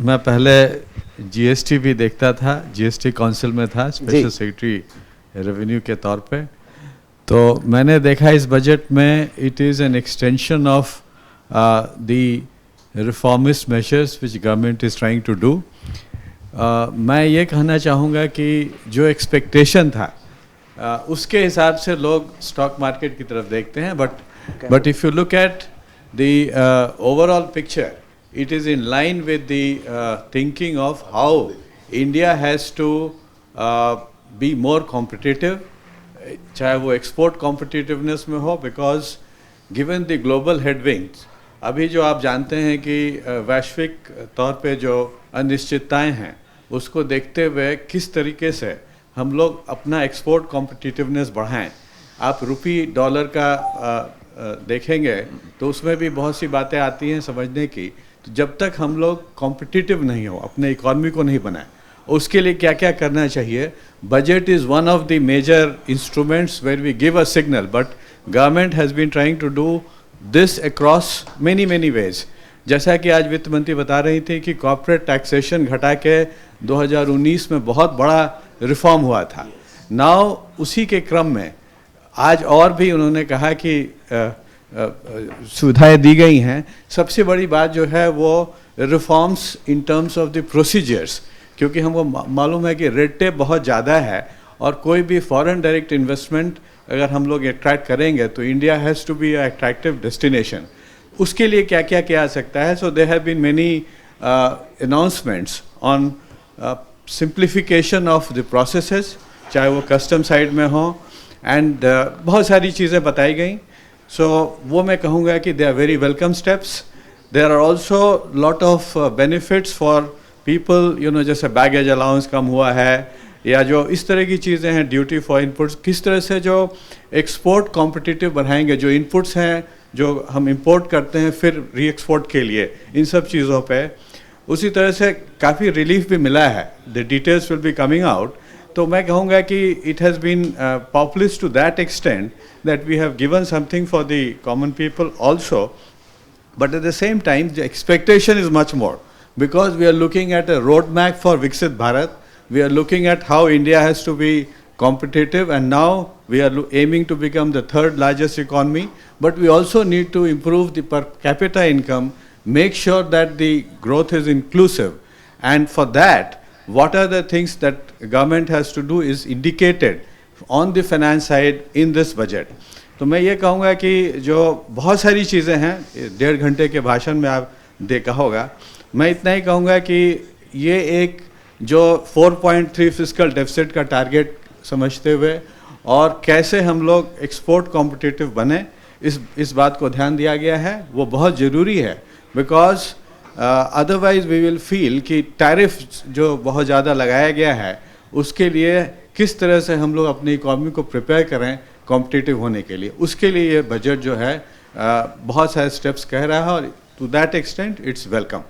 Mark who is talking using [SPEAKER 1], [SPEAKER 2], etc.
[SPEAKER 1] मैं पहले जीएसटी भी देखता था, जीएसटी काउंसिल में था, स्पेशल सेक्रेटरी रेवेन्यू के तौर पे। तो मैंने देखा इस बजट में it is an extension of the reformist measures which government is trying to do. मैं ये कहना चाहूँगा कि जो एक्सपेक्टेशन था उसके हिसाब से लोग स्टॉक मार्केट की तरफ देखते हैं, but if you look at the overall picture, it is in line with the thinking of how India has to be more competitive, चाहे वो export competitiveness में हो, because given the global headwinds, अभी जो आप जानते हैं कि वैश्विक तौर पे जो अनिश्चितताएं हैं उसको देखते हुए किस तरीके से हम लोग अपना एक्सपोर्ट कॉम्पिटिटिवनेस बढ़ाएं। आप रुपी डॉलर का देखेंगे तो उसमें भी बहुत सी बातें आती हैं समझने की। तो जब तक हम लोग कॉम्पिटिटिव नहीं हो, अपने इकॉनमी को नहीं बनाए, उसके लिए क्या क्या करना चाहिए। Budget is one of the major instruments where we give a signal, but government has been trying to do this across many ways. जैसा कि आज वित्त मंत्री बता रही थी कि कॉर्पोरेट टैक्सेशन घटा के 2019 में बहुत बड़ा रिफॉर्म हुआ था। नाउ उसी के क्रम में आज और भी उन्होंने कहा कि सुविधाएं दी गई हैं। सबसे बड़ी बात जो है वो reforms in terms of the procedures, क्योंकि हमको मालूम है कि रेड टेप बहुत ज़्यादा है और कोई भी फॉरेन डायरेक्ट इन्वेस्टमेंट अगर हम लोग अट्रैक्ट करेंगे तो India has to be a attractive destination. उसके लिए क्या क्या किया जा सकता है। So there have been many announcements on simplification of the processes, चाहे वो कस्टम साइड में हो, एंड बहुत सारी चीज़ें बताई गई। सो वो मैं कहूँगा कि they are very welcome steps. There are also lot of benefits for people, you know, जैसे बैगेज अलाउंस कम हुआ है या जो इस तरह की चीज़ें हैं, ड्यूटी फॉर इनपुट्स, किस तरह से जो एक्सपोर्ट कॉम्पिटिटिव बढ़ाएंगे, जो इनपुट्स हैं जो हम इंपोर्ट करते हैं फिर री एक्सपोर्ट के लिए, इन सब चीज़ों पे उसी तरह से काफ़ी रिलीफ भी मिला है। The details will be coming out. तो मैं कहूँगा कि it has been popular to that extent that we have given something for the common people also, but at the same time the expectation is much more, because we are looking at a roadmap for Viksit Bharat. We are looking at how India has to be competitive, and now we are aiming to become the third largest economy, but we also need to improve the per capita income, make sure that the growth is inclusive, and for that what are the things that government has to do is indicated on the finance side in this budget. तो मैं ये कहूँगा कि जो बहुत सारी चीज़ें हैं, 1.5 घंटे के भाषण में आप देखा होगा, मैं इतना ही कहूँगा कि ये एक जो 4.3 फिस्कल डेफिसिट का टारगेट समझते हुए और कैसे हम लोग एक्सपोर्ट कॉम्पिटिटिव बने, इस बात को ध्यान दिया गया है। वो बहुत ज़रूरी है, because otherwise we will feel कि टैरिफ जो बहुत ज़्यादा लगाया गया है उसके लिए किस तरह से हम लोग अपनी इकॉनमी को प्रिपेयर करें कॉम्पिटिटिव होने के लिए। उसके लिए ये बजट जो है बहुत सारे स्टेप्स कह रहा है और to that extent it's welcome.